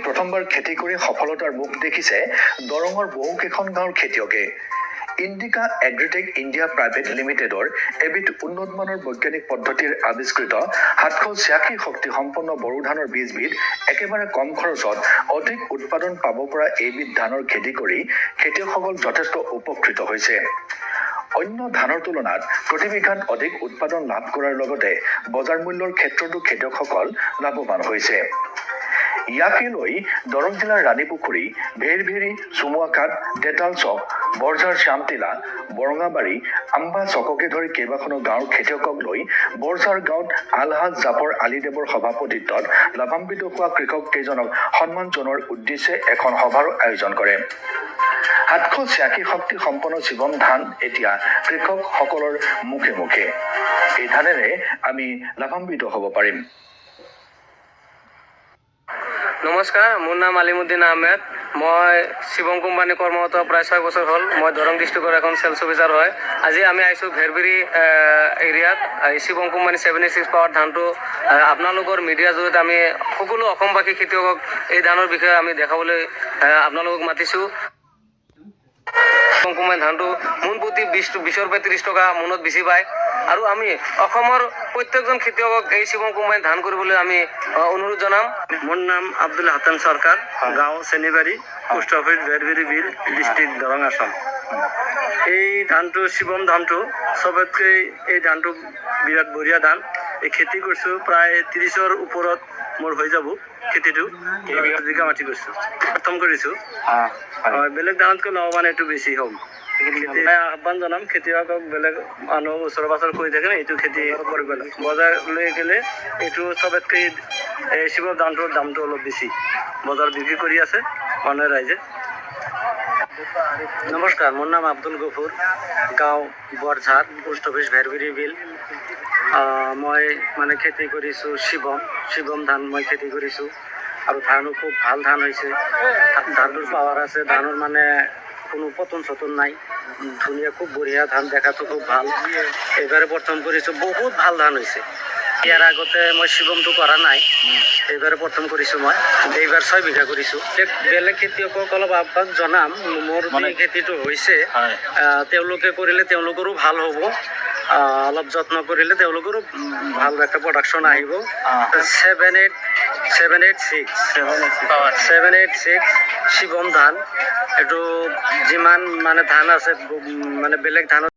প্ৰথমবাৰ খেতি কৰি সফলতাৰ মুখ দেখিছে দৰঙৰ বহুকেইখন গাঁৱৰ খেতিয়কে। ইণ্ডিকা এগ্ৰিটেক ইণ্ডিয়া প্ৰাইভেট লিমিটেডৰ এবিধ উন্নতমানৰ বৈজ্ঞানিক পদ্ধতিৰ আৱিষ্কৃত ৭৮৬ শক্তি সম্পন্ন বড়ো ধানৰ বীজবিধ একেবাৰে কম খৰচত অধিক উৎপাদন পাব পৰা এইবিধ ধানৰ খেতি কৰি খেতিয়কসকল যথেষ্ট উপকৃত হৈছে। অন্য ধানৰ তুলনাত প্ৰতি বিঘাত অধিক উৎপাদন লাভ কৰাৰ লগতে বজাৰ মূল্যৰ ক্ষেত্ৰতো খেতিয়কসকল লাভৱান হৈছে। ইয়াকে লৈ দৰং জিলাৰ ৰাণীপুখুৰী, ভেৰভেৰী, চুমুৱাঘাট, তেতাল চক, বৰঝাৰ শ্যামটিলা, বৰঙাবাৰী, আম্বা চককে ধৰি কেইবাখনো গাঁৱৰ খেতিয়কক লৈ বৰঝাৰ গাঁৱত আলহাজ জাফৰ আলীদেৱৰ সভাপতিত্বত লাভান্বিত হোৱা কৃষক কেইজনক সন্মান জনোৱাৰ উদ্দেশ্যে এখন সভাৰ আয়োজন কৰে। ৭৮৬ শক্তি সম্পন্ন জীৱন ধান এতিয়া কৃষকসকলৰ মুখে মুখে। এই ধানেৰে আমি লাভান্বিত হ'ব পাৰিম। নমস্কাৰ, মোৰ নাম আলিমুদ্দিন আহমেদ। মই শিৱম কোম্পানী কৰ্মৰত প্ৰায় 6 বছৰ হ'ল। মই দৰং ডিষ্ট্ৰিক্টৰ এখন চেলছ অফিচাৰ হয়। আজি আমি আহিছোঁ ভেৰভেৰী এৰিয়াত। শিৱম কোম্পানী 76 পাৱাৰ ধানটো আপোনালোকৰ মিডিয়াৰ জৰিয়তে আমি সকলো অসমবাসী খেতিয়কক এই ধানৰ বিষয়ে আমি দেখাবলৈ আপোনালোকক মাতিছোঁ। শিৱম কোম্পানী ধানটো মোন প্ৰতি 20-ৰ পৰা 30 টকা মোনত বেছি পায় আৰু আমি অসমৰ প্ৰত্যেকজন খেতিয়কক এই শিৱম কোম্পানী ধান কৰিবলৈ আমি অনুৰোধ জনাম। মোৰ নাম আব্দুল হাতান সৰকাৰ, গাঁও চেনিবাৰী, পোষ্ট অফিস ভেৰভেৰী বিল, ডিষ্ট্ৰিক্ট দৰং আসাম। এই ধানটো শিৱম ধানটো চবতকৈ এই ধানটো বিৰাট বঢ়িয়া ধান। এই খেতি কৰিছোঁ প্ৰায় 30-ৰ ওপৰত মোৰ হৈ যাব খেতিটো। বিঘা মাটি কৰিছোঁ, প্ৰথম কৰিছোঁ। বেলেগ ধানতকৈ লাভৱান এইটো বেছি হ'ম। আহ্বান জনাম খেতিয়কক, বেলেগ মানুহ ওচৰ পাজৰ কৰি থাকে এইটো খেতি কৰিব লাগে। বজাৰ লৈ গ'লে এইটো চবতকৈ এই শিৱম ধানটোৰ দামটো অলপ বেছি বজাৰ বিক্ৰী কৰি আছে মানুহে ৰাইজে। নমস্কাৰ, মোৰ নাম আব্দুল গফুৰ, গাঁও বৰঝাৰ, পোষ্ট অফিস ভেৰভেৰী বিল। মই মানে খেতি কৰিছোঁ শিৱম ধান মই খেতি কৰিছোঁ আৰু ধানো খুব ভাল ধান হৈছে। ধানটোৰ পাৱাৰ আছে, ধানৰ মানে কোনো পতন নাই, ধুনীয়া খুব বঢ়িয়া ধান, দেখাটো খুব ভাল। এইবাৰে প্ৰথম কৰিছোঁ, বহুত ভাল ধান হৈছে। ইয়াৰ আগতে মই শিৱমটো কৰা নাই, এইবাৰে প্ৰথম কৰিছোঁ মই। এইবাৰ 6 বিঘা কৰিছোঁ। বেলেগ খেতিয়কক অলপ আহ্বান জনাম, মোৰ যি খেতিটো হৈছে তেওঁলোকে কৰিলে তেওঁলোকৰো ভাল হ'ব। অলপ যত্ন কৰিলে তেওঁলোকৰো ভাল এটা প্ৰডাকশ্যন আহিব। 786 শিৱম ধান, এইটো যিমান মানে ধান আছে মানে বেলেগ ধানত